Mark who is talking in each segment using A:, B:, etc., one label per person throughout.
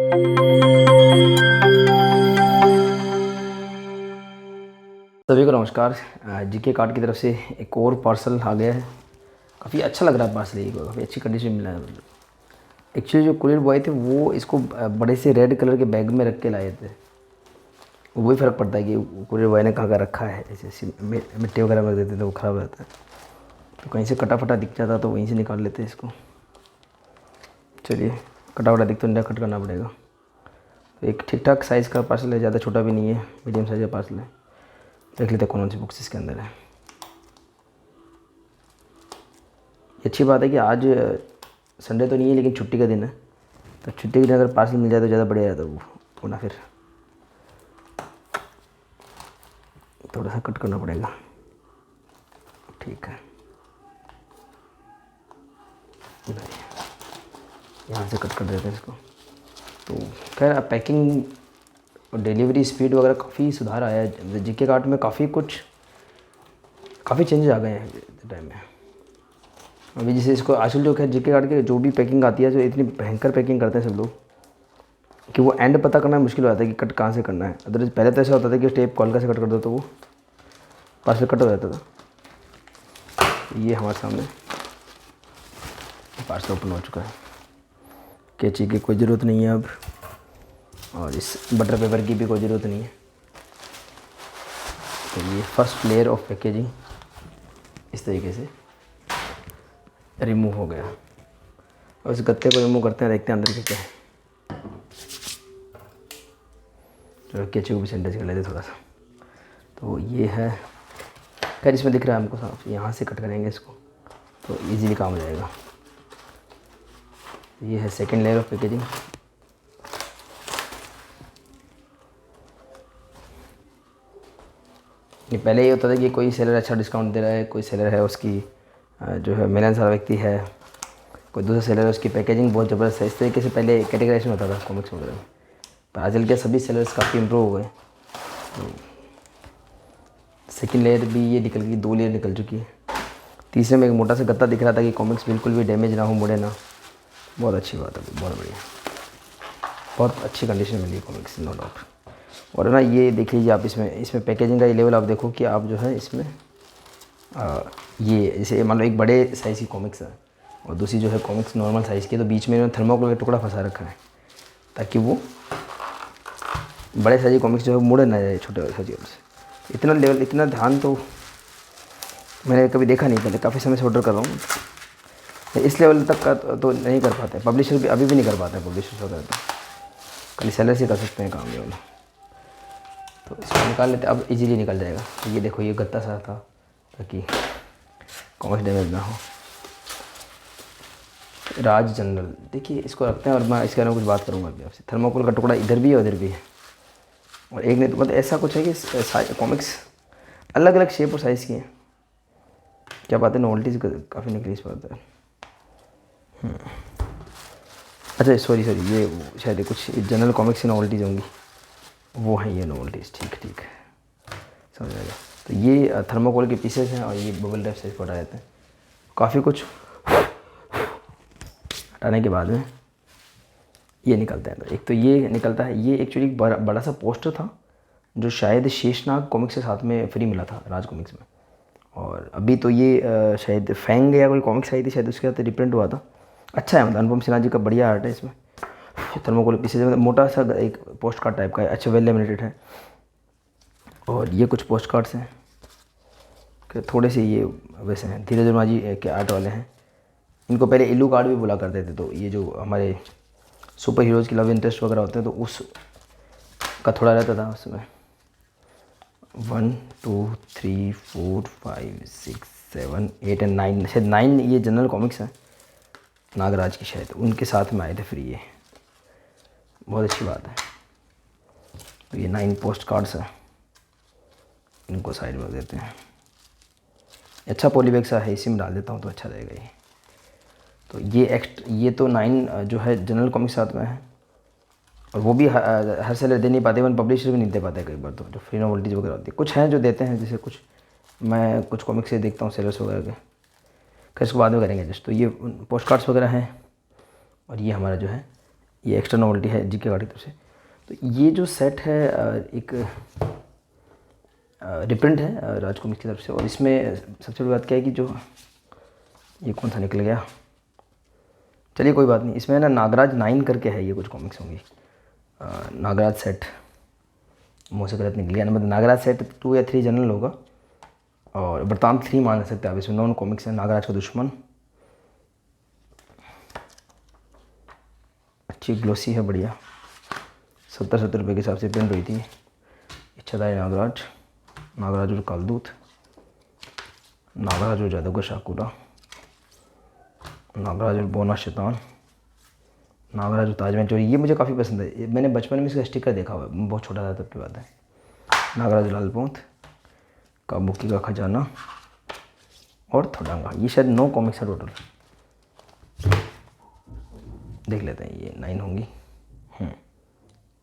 A: सभी को नमस्कार। जीके कार्ड की तरफ से एक और पार्सल आ गया है। काफ़ी अच्छा लग रहा है पार्सल, ये काफ़ी अच्छी कंडीशन में मिला है। एक्चुअली जो कुरियर बॉय थे वो इसको बड़े से रेड कलर के बैग में रख के लाए थे। वही फ़र्क पड़ता है कि कुरियर बॉय ने कहाँ का रखा है। ऐसे मिट्टी वगैरह में रख देते तो वो ख़राब रहता है, तो कहीं से कटा फटा दिख जाता तो वहीं से निकाल लेते हैं इसको। चलिए, कटा फटा दिख तो नहीं, कट करना पड़ेगा। तो एक ठीक ठाक साइज़ का पार्सल है, ज़्यादा छोटा भी नहीं है, मीडियम साइज़ का पार्सल है। देख लेते हैं कौन सी बुक्स इसके अंदर है। अच्छी बात है कि आज संडे तो नहीं है लेकिन छुट्टी का दिन है, तो छुट्टी के दिन अगर पार्सल मिल जाए तो ज़्यादा बढ़िया रहता है। वो ना फिर थोड़ा सा कट करना पड़ेगा। ठीक है, यहाँ से कट कर देते हैं इसको। तो खैर अब पैकिंग और डिलीवरी स्पीड वगैरह काफ़ी सुधार आया है। जीके कार्ट में काफ़ी चेंजेस आ गए हैं टाइम में। अभी जैसे इसको आजकल जो खैर जीके कार्ड के जो भी पैकिंग आती है, जो इतनी भयंकर पैकिंग करते हैं सब लोग कि वो एंड पता करना मुश्किल हो जाता है कि कट कहाँ से करना है। अदरवाइज पहले तो ऐसा होता था कि टेप कॉलका से कट कर दो तो वो पार्सल कट हो जाता था। ये हमारे सामने पार्सल ओपन हो चुका है। कैंची की कोई ज़रूरत नहीं है अब, और इस बटर पेपर की भी कोई ज़रूरत नहीं है। तो ये फर्स्ट लेयर ऑफ पैकेजिंग इस तरीके से रिमूव हो गया। और इस गत्ते को रिमूव करते हैं, देखते हैं अंदर क्या क्या है। तो कैंची को भी सैनिटाइज कर लेते थोड़ा सा। तो ये है, खैर इसमें दिख रहा है हमको साफ। यहाँ से कट करेंगे इसको तो इजीली काम हो जाएगा। ये है सेकंड लेयर ऑफ पैकेजिंग। ये पहले ये होता था कि कोई सेलर अच्छा डिस्काउंट दे रहा है, कोई सेलर है उसकी जो है मिलनसार व्यक्ति है, कोई दूसरा सेलर है उसकी पैकेजिंग बहुत ज़बरदस्त है। इस तरीके से पहले कैटेगराइजेशन होता था कॉमिक्स वगैरह में। पर आजकल के सभी सेलर्स काफ़ी इम्प्रूव हो गए। तो सेकंड लेयर भी ये निकल गई, 2 लेयर निकल चुकी है। तीसरे में एक मोटा सा गत्ता दिख रहा था कि कॉमिक्स बिल्कुल भी डैमेज ना हो, मुड़े ना। बहुत अच्छी बात है, बहुत बढ़िया, बहुत अच्छी कंडीशन मिली कॉमिक्स, नो डाउट। और ना ये देख लीजिए आप, इसमें पैकेजिंग का ये लेवल आप देखो कि आप जो है इसमें ये जैसे मान लो एक बड़े साइज़ की कॉमिक्स है और दूसरी जो है कॉमिक्स नॉर्मल साइज़ की, तो बीच में थर्मोकोल का टुकड़ा फंसा रखा है ताकि वो बड़े साइज की कॉमिक्स जो है मुड़े ना जाए छोटे साइज से। इतना लेवल, इतना ध्यान तो मैंने कभी देखा नहीं पहले। काफ़ी समय से ऑर्डर कर रहा हूँ, इस लेवल तक का तो नहीं कर पाते पब्लिशर भी, अभी भी नहीं कर पाते हैं पब्लिशर्स वगैरह। तो खाली सेलर से कर सकते हैं काम ये वाला। तो इसको निकाल लेते, अब इजीली निकल जाएगा। तो ये देखो, ये गत्ता सा था ताकि कॉमिक्स डैमेज ना हो। राज जनरल, देखिए इसको रखते हैं और मैं इसके बारे में कुछ बात करूँगा अभी आपसे। थर्मोकोल का टुकड़ा इधर भी है उधर भी है, और एक नहीं तो मतलब ऐसा कुछ है कि कॉमिक्स अलग अलग शेप और साइज़ की हैं। क्या बात है, नॉवल्टीज़ काफ़ी निकली इस बात है। अच्छा सॉरी, ये शायद कुछ जनरल कॉमिक्स की नॉवल्टीज़ होंगी, वो हैं ये नॉवल्टीज़। ठीक है, समझ आ गया। तो ये थर्मोकोल के पीसेस हैं और ये बबल रैप से हटा जाते हैं। काफ़ी कुछ हटाने के बाद में ये निकलता है। एक तो ये निकलता है, ये एक्चुअली बड़ा सा पोस्टर था जो शायद शेषनाग कॉमिक्स के साथ में फ्री मिला था राज कॉमिक्स में। और अभी तो ये शायद फैंग या कोई कॉमिक्स आई थी शायद, उसके साथ रिप्रिंट हुआ था। अच्छा है, मतलब अनुपम सिन्हा जी का बढ़िया आर्ट है इसमें। थर्मोकोल पीसेज मतलब मोटा सा एक पोस्ट कार्ड टाइप का है, अच्छा वेल लेमिनेटेड है। और ये कुछ पोस्ट कार्ड्स हैं कि थोड़े से ये वैसे हैं, धीरज वर्मा जी के आर्ट वाले हैं। इनको पहले इल्लू कार्ड भी बोला करते थे। तो ये जो हमारे सुपर हीरोज़ की लव इंटरेस्ट वगैरह होते हैं तो उस का थोड़ा रहता था उसमें। 1 2 3 4 5 6 7 8 और 9, शायद 9 ये जनरल कॉमिक्स हैं नागराज की, शायद उनके साथ में आए थे फ्री। ये बहुत अच्छी बात है। तो ये 9 पोस्ट कार्ड्स हैं, इनको साइड में रख देते हैं। अच्छा पॉलीबैग सा है, इसी में डाल देता हूँ तो अच्छा रहेगा ये। तो ये तो 9 जो है जनरल कॉमिक्स साथ में है, और वो भी हर सेलर दे नहीं पाते, वन पब्लिशर भी नहीं दे पाते कई बार। तो जो फ्री नॉवल्टीज़ वगैरह होती है, कुछ हैं जो देते हैं, जैसे कुछ मैं कुछ कॉमिक्स से देखता हूँ सेलर्स वगैरह के। खैर इसको बाद में करेंगे जस्ट। तो ये पोस्ट कार्ड्स वगैरह हैं, और ये हमारा जो है ये एक्स्ट्रा नॉवेल्टी है जी के कार्ड की तरफ से। तो ये जो सेट है एक रिप्रिंट है राज कॉमिक्स की तरफ से। और इसमें सबसे बड़ी बात क्या है कि जो ये कौन सा निकल गया, चलिए कोई बात नहीं, इसमें ना नागराज 9 करके है, ये कुछ कॉमिक्स होंगी। नागराज सेट मुँह से गलत निकल गया ना, मतलब नागराज सेट 2 या 3 जनरल होगा और वृतांत 3 मान सकते हैं आप। इसमें 9 कॉमिक्स हैं। नागराज का दुश्मन, अच्छी ग्लोसी है, बढ़िया, 70 रुपये के हिसाब से प्रिंट हुई थी। इच्छाधारी नागराज, नागराज और कालदूत, नागराज और जादूगर शाकुरा, नागराज और बोना शैतान, नागराज और ताजमहल चोरी। ये मुझे काफ़ी पसंद है, मैंने बचपन में इसका स्टिकर देखा हुआ है, बहुत छोटा था तब की बात है। नागराज लालपोंत, काबुकी का खजाना और थोडांगा। ये शायद 9 कॉमिक्स है टोटल, देख लेते हैं, ये 9 होंगी।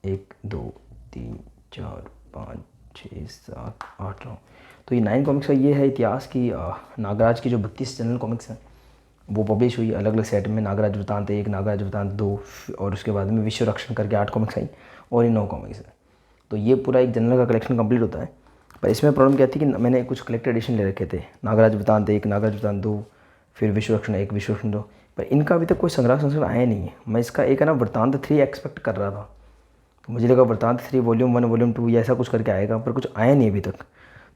A: 1 2 3 4 5 6 7 8 9। तो ये 9 कॉमिक्स का ये है इतिहास की। नागराज की जो 32 जनरल कॉमिक्स हैं वो पब्लिश हुई अलग अलग सेट में। नागराज वृतांत 1, नागराज वृतांत 2 और उसके बाद में विश्व रक्षण करके 8 कॉमिक्स आई और ये 9 कॉमिक्स है। तो ये पूरा एक जनरल का कलेक्शन कंप्लीट होता है। पर इसमें प्रॉब्लम क्या थी कि मैंने कुछ कलेक्टेड एडिशन ले रखे थे, नागराज वृतांत 1, नागराज वृतांत 2, फिर विश्व रक्षण 1, विश्व रक्षण 2, पर इनका अभी तक कोई संस्करण आया नहीं है। मैं इसका एक है ना वृतांत 3 एक्सपेक्ट कर रहा था, तो मुझे लगा वृतांत 3 वॉल्यूम 1 वॉल्यूम 2 या ऐसा कुछ करके आएगा, पर कुछ आया नहीं अभी तक।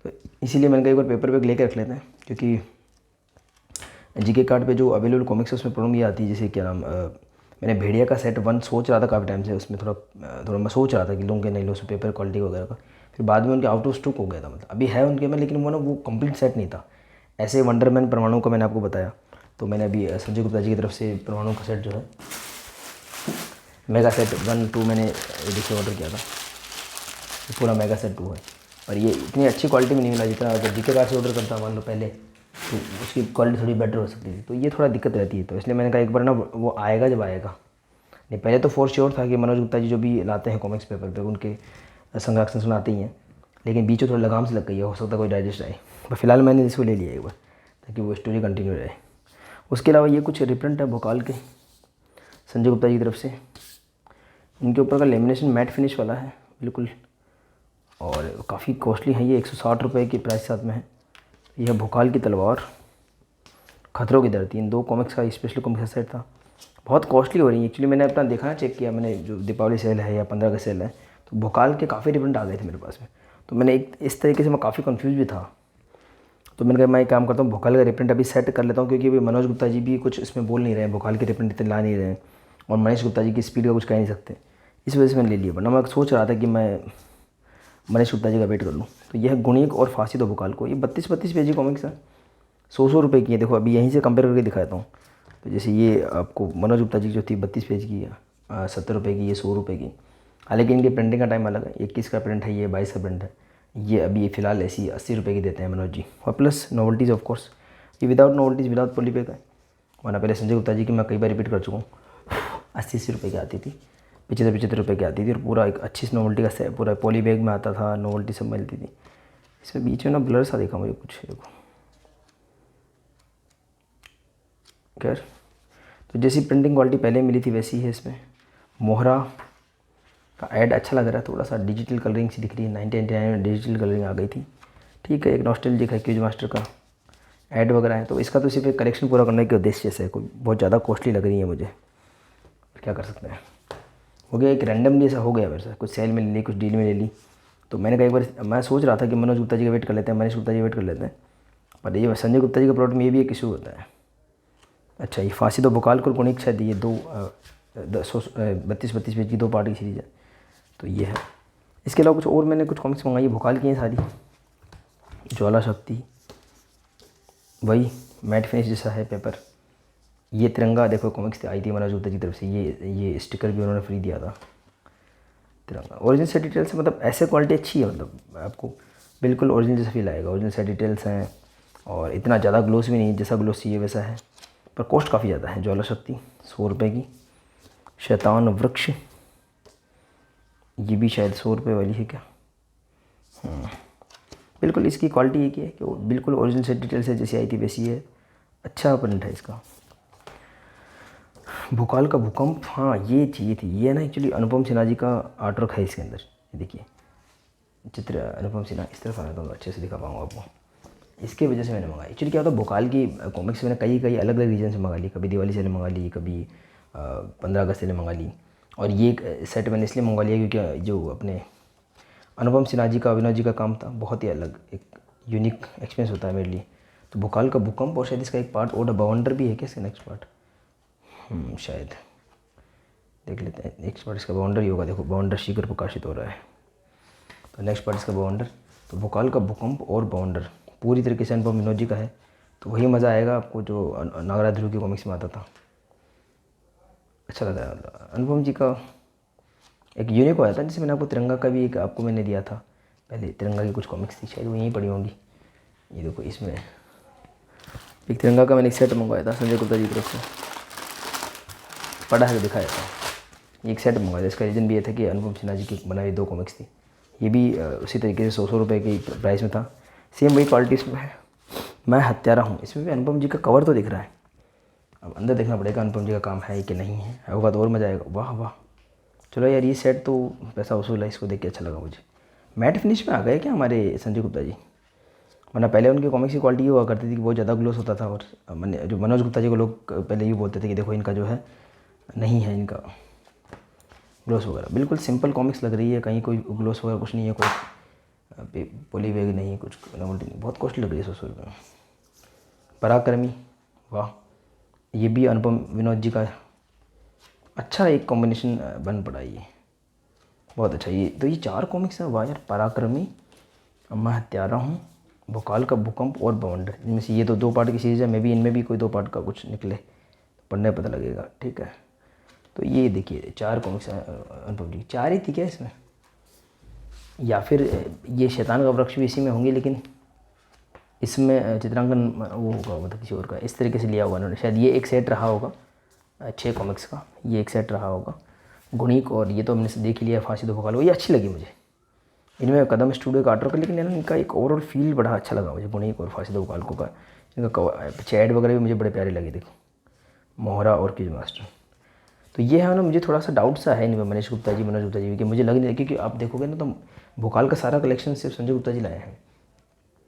A: तो इसीलिए मैंने कहा एक बार पेपर पे लेकर रख लेते हैं, क्योंकि जीके कार्ड पे जो अवेलेबल कॉमिक्स है उसमें प्रॉब्लम ये आती है, जैसे क्या नाम, मैंने भेड़िया का सेट 1 सोच रहा था काफ़ी टाइम से, उसमें थोड़ा मैं सोच रहा था कि लूँ कि नहीं लूँ, उसमें पेपर क्वालिटी वगैरह का। फिर बाद में उनके आउट ऑफ स्टॉक हो गया था, मतलब अभी है उनके में, लेकिन वो ना वो कंप्लीट सेट नहीं था। ऐसे वंडरमैन परमाणु का मैंने आपको बताया, तो मैंने अभी संजय गुप्ता जी की तरफ से परमाणु का सेट जो है मेगा सेट 1 2 मैंने एडिशन ऑर्डर किया था, पूरा मेगा सेट 2 है। और ये इतनी अच्छी क्वालिटी में नहीं मिला जितना अगर जीके कार्ड से ऑर्डर करता मान लो पहले, तो उसकी क्वालिटी थोड़ी बेटर हो सकती थी। तो ये थोड़ा दिक्कत रहती है, तो इसलिए मैंने कहा एक बार ना वो आएगा जब आएगा। नहीं पहले तो फॉर श्योर था कि मनोज गुप्ता जी जो भी लाते हैं कॉमिक्स पेपर पे उनके संरक्षण सुनाते ही हैं, लेकिन बीच में थोड़ा लगाम से लग गई है, हो सकता है कोई डाइजेस्ट आए। पर फिलहाल मैंने इसको ले लिया एक बार ताकि वो स्टोरी कंटिन्यू रहे। उसके अलावा ये कुछ रिप्रिंट है भोकाल के संजय गुप्ता जी की तरफ से। इनके ऊपर का लेमिनेशन मैट फिनिश वाला है बिल्कुल, और काफ़ी कॉस्टली है ये, 160 रुपये की प्राइस साथ में है। यह भोकाल की तलवार, खतरों की धरती, इन 2 कॉमिक्स का स्पेशल कॉमिक्स का सेट था। बहुत कॉस्टली हो रही है एक्चुअली, मैंने अपना देखा ना, चेक किया मैंने, जो दीपावली सेल है या 15 का सेल है, तो भोकाल के काफ़ी रिप्रिंट आ गए थे मेरे पास में। तो मैंने एक इस तरीके से मैं काफ़ी कंफ्यूज भी था, तो मैंने कहा मैं एक काम करता हूँ भोकाल का रिप्रिंट अभी सेट कर लेता हूँ, क्योंकि अभी मनोज गुप्ता जी भी कुछ इसमें बोल नहीं रहे हैं, भोकाल के रिप्रिंट इतने ला नहीं रहे हैं, और मनीष गुप्ता जी की स्पीड का कुछ कह नहीं सकते, इस वजह से मैंने ले लिया। वरना मैं सोच रहा था कि मैं मनीष गुप्ता जी का वेट कर लूँ। तो यह गुणिक और फांसी दो भोकाल को, ये 32 पेज की कॉमिक्स है, 100 रुपये की है। देखो अभी यहीं से कंपेयर करके दिखाता हूँ। तो जैसे ये आपको मनोज गुप्ता जी जो थी 32 पेज की है 70 रुपये की, ये 100 रुपये की। हालांकि इनके प्रिंटिंग का टाइम अलग है, 21 का प्रिंट है, ये 22 का प्रिंट है। ये अभी फ़िलहाल ऐसी 80 रुपये की देते हैं मनोज जी, और प्लस नोवेल्टीज़ ऑफ कोर्स, ये विदाउट नोवेल्टीज़ विदाउट पॉलीपैक है। वरना पहले संजय गुप्ता जी की मैं कई बार रिपीट कर चुका हूँ, 80 रुपये की आती थी, 75 रुपये की आती थी, और पूरा एक अच्छी सी नोवेल्टी का सेट पूरा पॉली बैग में आता था, नोवेल्टी सब मिलती थी। इसमें बीच में ना ब्लर सा देखा मुझे कुछ, देखो खैर। तो जैसी प्रिंटिंग क्वालिटी पहले मिली थी वैसी है इसमें। मोहरा का ऐड अच्छा लग रहा है, थोड़ा सा डिजिटल कलरिंग सी दिख रही है, 1999 में डिजिटल कलरिंग आ गई थी, ठीक है। एक नॉस्टैल्जिक है, क्यूज मास्टर का ऐड वगैरह है। तो इसका तो सिर्फ एक कलेक्शन पूरा करने के उद्देश्य से है, कोई बहुत ज़्यादा कॉस्टली लग रही है मुझे, क्या कर सकते हैं। हो गया एक रैंडमली ऐसा हो गया मेरे साथ, कुछ सेल में ले ली, कुछ डील में ले ली। तो मैंने कहा एक बार मैं सोच रहा था कि मनोज गुप्ता जी का वेट कर लेते हैं, मनीष गुप्ता जी का वेट कर लेते हैं, पर ये संजय गुप्ता जी का प्रोडक्ट में ये भी एक इशू होता है। अच्छा, ये फांसी दो भोकाल को गुणिक शायद ये 32 पेज की 2 पार्ट की सीरीज़ है, तो ये है। इसके अलावा कुछ और मैंने कुछ कॉमिक्स मंगाई है भोकाल की हैं सारी। ज्वाला शक्ति, वही मैट फिनिश जैसा है पेपर। ये तिरंगा देखो कॉमिक्स आई थी मनोज गुप्ता की तरफ से, ये स्टिकर भी उन्होंने फ्री दिया था। तिरंगा ओरिजिनल सेट डिटेल्स, मतलब ऐसे क्वालिटी अच्छी है, मतलब आपको बिल्कुल ओरिजिनल जैसा फील आएगा। ओरिजिनल सेट डिटेल्स हैं और इतना ज़्यादा ग्लोस भी नहीं, जैसा ग्लोस चाहिए वैसा है, पर कॉस्ट काफ़ी ज़्यादा है। ज्वाला शक्ति 100 रुपये की। शैतान वृक्ष, ये भी शायद 100 रुपये वाली है क्या। बिल्कुल इसकी क्वालिटी एक ही है कि वो बिल्कुल ओरिजिनल सेट डिटेल्स है, जैसी आई थी वैसी है, अच्छा प्रिंट है इसका। भोकाल का भूकंप, हाँ ये चाहिए थी। ये ना एक्चुअली अनुपम सिन्हा जी का आर्ट वर्क है इसके अंदर। ये देखिए चित्र अनुपम सिन्हा, इस तरफ आना तो मैं अच्छे से दिखा पाऊँगा आपको। इसके वजह से मैंने मंगाई। एक्चुअली क्या होता है, भोकाल की कॉमिक्स मैंने कई कई अलग अलग रीजन से मंगा ली। कभी दिवाली से मंगा ली, कभी 15 अगस्त से मंगा ली। और ये सेट मैंने इसलिए मंगवा लिया क्योंकि जो अपने अनुपम सिन्हा जी का, अभिनव जी का काम था, बहुत ही अलग एक यूनिक एक्सपीरियंस होता है मेरे लिए। तो भोकाल का भूकंप और शायद इसका एक पार्ट और बवंडर भी है क्या इसका नेक्स्ट पार्ट, शायद देख लेते हैं। नेक्स्ट पार्ट इसका बवंडर ही होगा। देखो बवंडर शीघ्र प्रकाशित हो रहा है, तो नेक्स्ट पार्ट इसका बवंडर। तो भोकाल का भूकंप और बवंडर पूरी तरीके से अनुपम विनोद जी का है। तो वही मज़ा आएगा आपको जो नागराज ध्रुव की कॉमिक्स में आता था। अच्छा लगा अनुपम जी का एक यूनिक हो था। जैसे मैंने आपको तिरंगा का भी एक आपको मैंने दिया था पहले, तिरंगा की कुछ कॉमिक्स थी शायद वो यहीं पड़ी होंगी। ये देखो इसमें एक तिरंगा का मैंने एक सेट मंगवाया था संजय गुप्ता जी की तरफ से, पढ़ा है दिखाया था। ये एक सेट मंगवाया था। इसका रीज़न भी ये था कि अनुपम सिन्हा जी की बनाई 2 कॉमिक्स थी। ये भी उसी तरीके से 100 रुपये की प्राइस में था। सेम वही क्वालिटी इसमें है। मैं हत्यारा हूँ, इसमें भी अनुपम जी का कवर तो दिख रहा है। अब अंदर देखना पड़ेगा अनुपम जी का काम है कि नहीं है, होगा तो और मज़ा आएगा। वाह वाह, चलो यार ये सेट तो पैसा वसूल है, इसको देख के अच्छा लगा मुझे। मैट फिनिश में आ गए क्या हमारे संजय गुप्ता जी, वरना पहले उनकी कॉमिक्स की क्वालिटी हुआ करती थी कि बहुत ज़्यादा ग्लोस होता था। और जो मनोज गुप्ता जी को लोग पहले ये बोलते थे कि देखो इनका जो है नहीं है इनका ग्लोस वगैरह, बिल्कुल सिंपल कॉमिक्स लग रही है, कहीं कोई ग्लोस वगैरह कुछ नहीं है, कोई पोली बैग नहीं, कुछ नोवेल्टी नहीं, बहुत कॉस्टली लग रही है 100 रुपये में। पराक्रमी, वाह, ये भी अनुपम विनोद जी का अच्छा एक कॉम्बिनेशन बन पड़ा ये, बहुत अच्छा। ये तो ये 4 कॉमिक्स हैं, वाह यार। पराक्रमी, मैं हत्यारा हूँ, भोकाल का भूकंप और बवंडर, इनमें से ये तो 2 पार्ट की सीरीज़ है। मे भी इनमें भी कोई 2 पार्ट का कुछ निकले, पढ़ने पता लगेगा, ठीक है। तो ये देखिए 4 कॉमिक्स हैं अनुपम जी, 4 ही थी क्या इसमें, या फिर ये शैतान का वृक्ष भी इसी में होंगे, लेकिन इसमें चित्रांकन वो होगा मतलब किसी और का, इस तरीके से लिया होगा उन्होंने। शायद ये एक सेट रहा होगा 6 कॉमिक्स का, ये एक सेट रहा होगा गुणिक। और ये तो हमने से देख ही लिया फांसी दो भोकाल, वो ये अच्छी लगी मुझे। इनमें कदम स्टूडियो का आर्टवर्क, लेकिन इनका एक ओवरऑल फील बड़ा अच्छा लगा मुझे गुणिक और फांसी दो भोकाल को का। इनका चैड वगैरह भी मुझे बड़े प्यारे लगे, देखो मोहरा और किज मास्टर। तो ये है ना, मुझे थोड़ा सा डाउट सा है इनमें मनीष गुप्ता जी, मनोज गुप्ता जी, कि मुझे लग नहीं रहा, क्योंकि आप देखोगे ना तो भोकाल का सारा कलेक्शन सिर्फ संजय गुप्ता जी लाए हैं।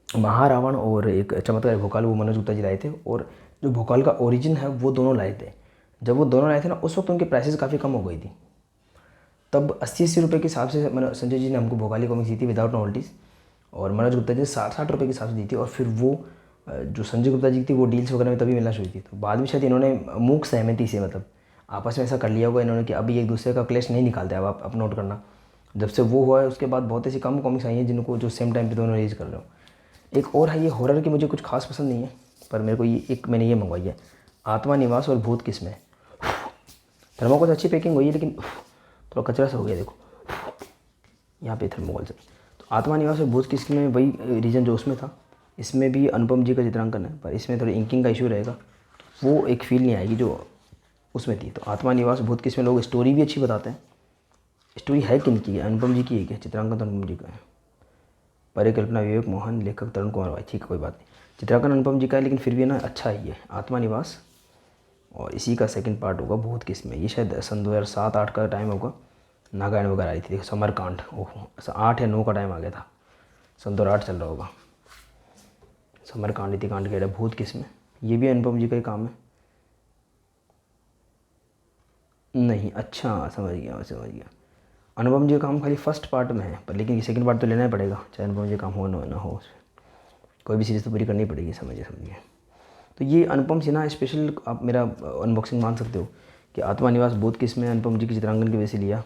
A: महारावण और एक चमत्कार भोकाल वो मनोज गुप्ता जी लाए थे, और जो भोकाल का ओरिजिन है वो दोनों लाए थे। जब वो दोनों लाए थे ना उस वक्त उनकी प्राइसेस काफ़ी कम हो गई थी। तब 80-80 रुपये के हिसाब से संजय जी ने हमको भोकाली कॉमिक्स दी थी विदाउट नॉवल्टीज़, और मनोज गुप्ता जी ने 60-60 रुपये के हिसाब से दी थी। और फिर वो जो संजय गुप्ता जी की थी वो डील्स वगैरह में तभी मिलना शुरू थी। तो बाद में शायद इन्होंने मूक सहमति से मतलब आपस में ऐसा कर लिया होगा इन्होंने कि अभी एक दूसरे का क्लेश नहीं निकालते। अब आप नोट करना, जब से वो हुआ है उसके बाद बहुत ऐसी कम कॉमिक्स आई हैं जिनको जो सेम टाइम पे दोनों रिलीज़ कर रहे हो। एक और है ये हॉरर की, मुझे कुछ खास पसंद नहीं है, पर मेरे को ये एक मैंने ये मंगवाई है, आत्मा निवास और भूत किस्में। थर्मोकोल से अच्छी पैकिंग हुई है, लेकिन थोड़ा कचरा सा हो गया, देखो यहाँ पे थर्मोकोल से। तो आत्मा निवास और भूत किस्में में वही रीजन जो उसमें था, इसमें भी अनुपम जी का चित्रांकन है, पर इसमें थोड़ी इंकिंग का इशू रहेगा, वो एक फील नहीं आएगी जो उसमें थी। तो आत्मा निवास भूत किस्में लोग स्टोरी भी अच्छी बताते हैं। स्टोरी है किनकी है, अनुपम जी की है क्या, चित्रांकन तो अनुपम जी का है, परिकल्पना विवेक मोहन, लेखक तरुण कुमार भाई, ठीक है कोई बात नहीं। चित्रांकन अनुपम जी का है, लेकिन फिर भी ना अच्छा ही है आत्मा निवास। और इसी का सेकंड पार्ट होगा भूत किस्में, ये शायद सन 2007-8 का टाइम होगा, नागायण वगैरह आई थी, देखो समरकांड, ओहो 8 या 9 का टाइम आ गया था, सन 2008 चल रहा होगा। समरकांड, इतिकांड के भूत किस्में, ये भी अनुपम जी का ही काम है। नहीं, अच्छा समझ गया। अनुपम जी का काम खाली फर्स्ट पार्ट में है, पर लेकिन सेकंड पार्ट तो लेना ही पड़ेगा, चाहे अनुपम जी का काम हो ना हो, कोई भी सीरीज़ तो पूरी करनी पड़ेगी, समझिए। तो ये अनुपम सिन्हा स्पेशल आप मेरा अनबॉक्सिंग मान सकते हो कि आत्मा निवास भूत किस्में अनुपम जी की चित्रांकन की वजह से लिया।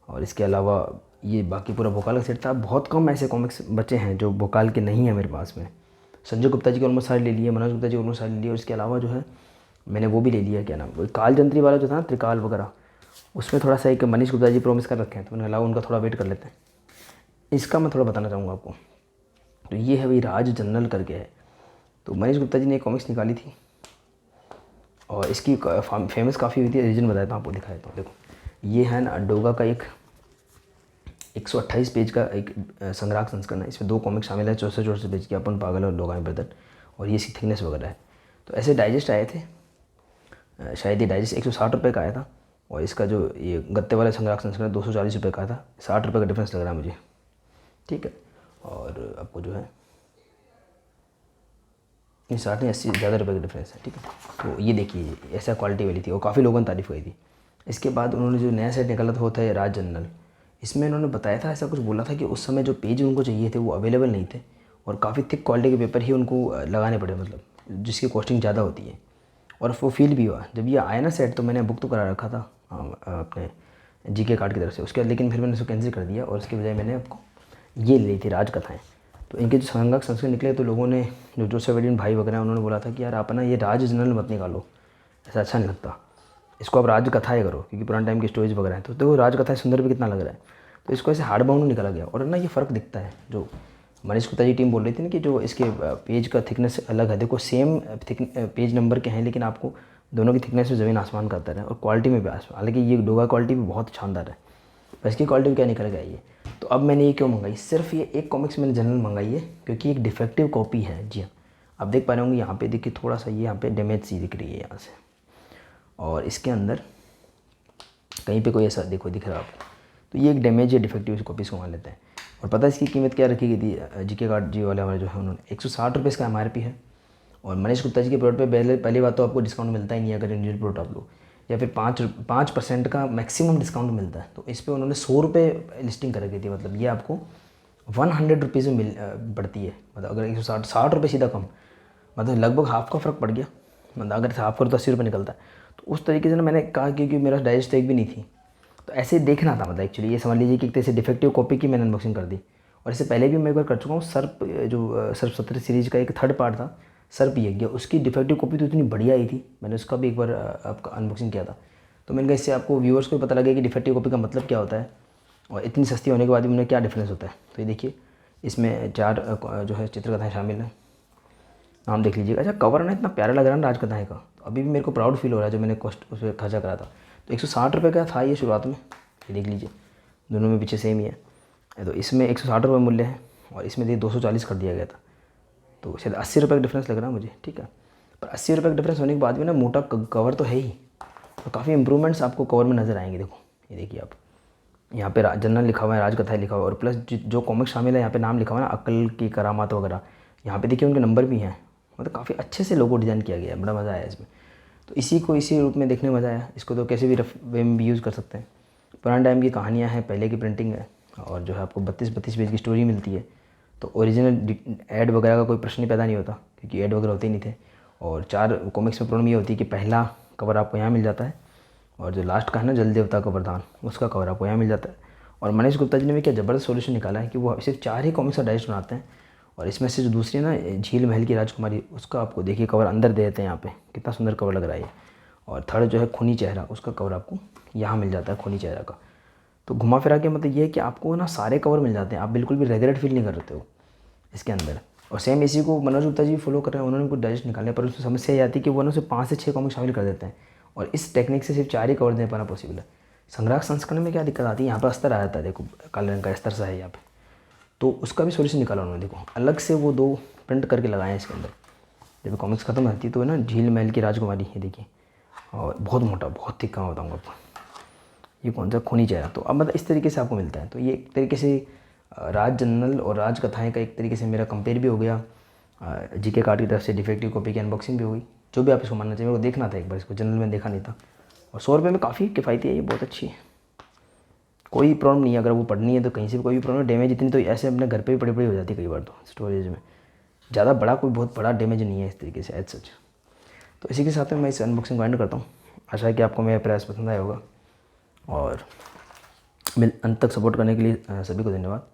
A: और इसके अलावा ये बाकी पूरा भोकाल का सेट था। बहुत कम ऐसे कॉमिक्स बचे हैं जो भोकाल के नहीं है मेरे पास में। संजय गुप्ता जी के ऑलमोस्ट सारे ले लिए, मनोज गुप्ता जी के ऑलमोस्ट सारे ले लिए, और इसके अलावा जो है मैंने वो भी ले लिया, क्या नाम, वो कालजंत्री वाला जो था ना, त्रिकाल वगैरह, उसमें थोड़ा सा एक मनीष गुप्ता जी प्रॉमिस कर रखे हैं, तो मैंने अलावा उनका थोड़ा वेट कर लेते हैं। इसका मैं थोड़ा बताना चाहूँगा आपको। तो ये है भाई राज जनरल करके है, तो मनीष गुप्ता जी ने एक कॉमिक्स निकाली थी, और इसकी फेमस काफ़ी हुई थी। रीजन बताया था आपको, दिखाया था, देखो ये है ना डोगा का एक 128 पेज का एक संग्राहक संस्करण है। इसमें 2 कॉमिक्स शामिल है, 64 पेज की, अपन पागल और डोगा ब्रदर, और ये इसकी थिकनेस वगैरह है। तो ऐसे डाइजेस्ट आए थे शायद ये डाइजेस्ट 160 रुपये का आया था, और इसका जो ये गत्ते वाला संग्राहक संस्करण 240 रुपये का था। 60 रुपये का डिफरेंस लग रहा है मुझे, ठीक है। और आपको जो है ये 60 नहीं 80 ज़्यादा रुपये का डिफरेंस है, ठीक है। तो ये देखिए ऐसा क्वालिटी वाली थी और काफ़ी लोगों ने तारीफ़ करी थी। इसके बाद उन्होंने जो नया सेट निकाला था वो था राज जनरल। इसमें उन्होंने बताया था, ऐसा कुछ बोला था कि उस समय जो पेज उनको चाहिए थे वो अवेलेबल नहीं थे, और काफ़ी थिक क्वालिटी के पेपर ही उनको लगाने पड़े, मतलब जिसकी कॉस्टिंग ज़्यादा होती है। और वो फील भी हुआ जब ये आया ना सेट, तो मैंने बुक तो करा रखा था अपने जीके कार्ड की तरफ से, उसके बाद लेकिन फिर मैंने उसको कैंसिल कर दिया और उसके बजाय मैंने आपको ये ली थी राजकथाएँ। तो इनके जो संग्राहक संस्करण निकले तो लोगों ने, जो जोसेफ एडिसन भाई वगैरह, उन्होंने बोला था कि यार आप ना ये राज जनरल मत निकालो, ऐसा अच्छा नहीं लगता, इसको आप राजकथाएँ करो, क्योंकि पुराने टाइम की स्टोरीज वगैरह है। तो देखो राजकथाएँ सुंदर भी कितना लग रहा है, तो इसको ऐसे हार्ड बाउंड निकाला गया। और ना ये फ़र्क दिखता है, जो मनीष गुप्ता जी टीम बोल रही थी ना कि जो इसके पेज का थिकनेस अलग है, देखो सेम पेज नंबर के हैं, लेकिन आपको दोनों की थिकनेस में ज़मीन आसमान का अंतर है, और क्वालिटी में भी आसमान। हालांकि ये डोगा क्वालिटी भी बहुत शानदार है, पर इसकी क्वालिटी में क्या निकल गया ये। तो अब मैंने ये क्यों मंगाई, सिर्फ ये एक कॉमिक्स मैंने जनरल मंगाई है क्योंकि एक डिफेक्टिव कॉपी है। जी हाँ, आप देख पा रहे होंगे यहाँ पे, देखिए थोड़ा सा ये यहाँ पे डैमेज सी दिख रही है यहाँ से, और इसके अंदर कहीं पे कोई ऐसा देखो दिख रहा है आपको, तो ये एक डैमेज या डिफेक्टिव कॉपी से मंगा लेते हैं। और पता है इसकी कीमत क्या रखी गई थी, जीके कार्ड जी वाले हमारे जो है उन्होंने 160 रुपये इसका MRP है। और मनीष गुप्ता जी के प्रोडक्ट पे पहली बात तो आपको डिस्काउंट मिलता ही नहीं है अगर इंडिविजुअल प्रोडक्ट आप लो, या फिर 5% का मैक्सिमम डिस्काउंट मिलता है। तो इस पर उन्होंने 100 रुपये लिस्टिंग कर रखी थी, मतलब ये आपको 100 रुपीज़ में पड़ती है, मतलब अगर 160 रुपये सीधा कम, मतलब लगभग हाफ का फ़र्क पड़ गया। मतलब अगर हाफ करो तो 80 रुपये निकलता है। तो उस तरीके से ना मैंने कहा, क्योंकि मेरा डाइजेस्ट एक भी नहीं थी, तो ऐसे देखना था, मतलब एक्चुअली ये समझ लीजिए कि एक तरह से डिफेक्टिव कॉपी की मैंने अनबॉक्सिंग कर दी। और इससे पहले भी मैं एक बार कर चुका हूँ, सर्प 17 सीरीज़ का एक थर्ड पार्ट था, सर्प यज्ञ, उसकी डिफेक्टिव कॉपी तो इतनी बढ़िया आई थी, मैंने उसका भी एक बार आपका अनबॉक्सिंग किया था। तो मैंने कहा इससे आपको व्यूअर्स को पता लगे कि डिफेक्टिव कॉपी का मतलब क्या होता है, और इतनी सस्ती होने के बाद भी उन्हें क्या डिफरेंस होता है। तो ये देखिए इसमें 4 जो है चित्रकथाएँ शामिल हैं, नाम देख लीजिएगा। अच्छा कवर ना इतना प्यारा लग रहा है ना राजकथाएँ का, तो अभी भी मेरे को प्राउड फील हो रहा है जो मैंने कॉस्ट उस पर खर्चा करा था। तो 160 रुपये का था ये शुरुआत में, ये देख लीजिए दोनों में पीछे सेम ही है। तो इसमें 160 रुपये मूल्य है, और इसमें देखिए 240 कर दिया गया था, तो शायद 80 रुपये का डिफरेंस लग रहा है मुझे, ठीक है। पर 80 रुपये का डिफरेंस होने के बाद भी ना मोटा कवर तो है ही, तो काफ़ी इंप्रूवमेंट्स आपको कवर में नज़र आएंगे। देखो ये देखिए आप, यहाँ पे जनरल लिखा हुआ है, राजकथाएँ लिखा हुआ है, और प्लस जो कॉमिक्स शामिल है यहाँ पे नाम लिखा हुआ है ना, अक्ल की करामात वगैरह, यहाँ पे देखिए उनके नंबर भी हैं, मतलब काफ़ी अच्छे से लोगो डिज़ाइन किया गया है, बड़ा मज़ा आया इसमें। तो इसी को इसी रूप में देखने में मज़ा आया। इसको तो कैसे भी रफ वे में भी यूज़ कर सकते हैं। पुराने टाइम की कहानियाँ हैं, पहले की प्रिंटिंग है, और जो है आपको 32 पेज की स्टोरी मिलती है। तो ओरिजिनल ऐड वगैरह का कोई प्रश्न ही पैदा नहीं होता, क्योंकि ऐड वगैरह होते ही नहीं थे। और 4 कॉमिक्स में प्रॉब्लम ये होती है कि पहला कवर आपको यहाँ मिल जाता है, और जो लास्ट का है ना जल देवता का वरदान, उसका कवर आपको यहाँ मिल जाता है। और मनीष गुप्ता जी ने भी क्या ज़बरदस्त सॉल्यूशन निकाला है कि वो सिर्फ 4 ही कॉमिक्स का डाइजेस्ट बनाते हैं, और इसमें से जो दूसरी ना झील महल की राजकुमारी, उसका आपको देखिए कवर अंदर दे देते हैं। यहाँ पे कितना सुंदर कवर लग रहा है ये। और थर्ड जो है खूनी चेहरा, उसका कवर आपको यहाँ मिल जाता है, खूनी चेहरा का। तो घुमा फिरा के मतलब ये है कि आपको ना सारे कवर मिल जाते हैं, आप बिल्कुल भी रेगुलेट फील नहीं करते हो इसके अंदर। और सेम इसी को मनोज गुप्ता जी फॉलो कर रहे हैं, उन्होंने कुछ डाइजेस्ट निकाले, पर उसमें समस्या ये आती है कि वो ना उसे 5 से 6 कॉमिक शामिल कर देते हैं, और इस टेक्निक से सिर्फ 4 ही कवर दे पाना पॉसिबल है। संग्राहक संस्करण में क्या दिक्कत आती है, यहाँ पर अस्तर आ जाता है, देखो काले रंग का अस्तर सा है यहाँ पे, तो उसका भी सॉल्यूशन निकाला उन्होंने। देखो अलग से वो 2 प्रिंट करके लगाए हैं इसके अंदर। जब कॉमिक्स खत्म होती है तो ना झील महल की राजकुमारी, ये देखिए, और बहुत मोटा, बहुत थिक काम बताऊँगा आपको। ये कौन सा खूनी चेहरा, तो अब मतलब इस तरीके से आपको मिलता है। तो ये एक तरीके से राज जनरल और राज कथाएँ का एक तरीके से मेरा कंपेयर भी हो गया, जीके कार्ड की तरफ से डिफेक्टिव कॉपी की अनबॉक्सिंग भी हो गई। जो भी आप इसको मानना चाहिए, मेरे को देखना था एक बार, इसको जनरल में देखा नहीं था। और 100 रुपये में काफ़ी किफ़ायती है, ये बहुत अच्छी है, कोई प्रॉब्लम नहीं है। अगर वो पढ़नी है तो कहीं से भी कोई भी प्रॉब्लम, डैमेज इतनी तो ऐसे अपने घर पे भी पड़ी हो जाती है कई बार, तो स्टोरेज में ज़्यादा बड़ा कोई बहुत बड़ा डैमेज नहीं है इस तरीके से एज सच। तो इसी के साथ में मैं इस अनबॉक्सिंग को एंड करता हूँ। आशा है कि आपको मेरा प्रयास पसंद आया होगा, और अंत तक सपोर्ट करने के लिए सभी को धन्यवाद।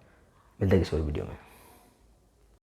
A: मिलते हैं किसी और वीडियो में।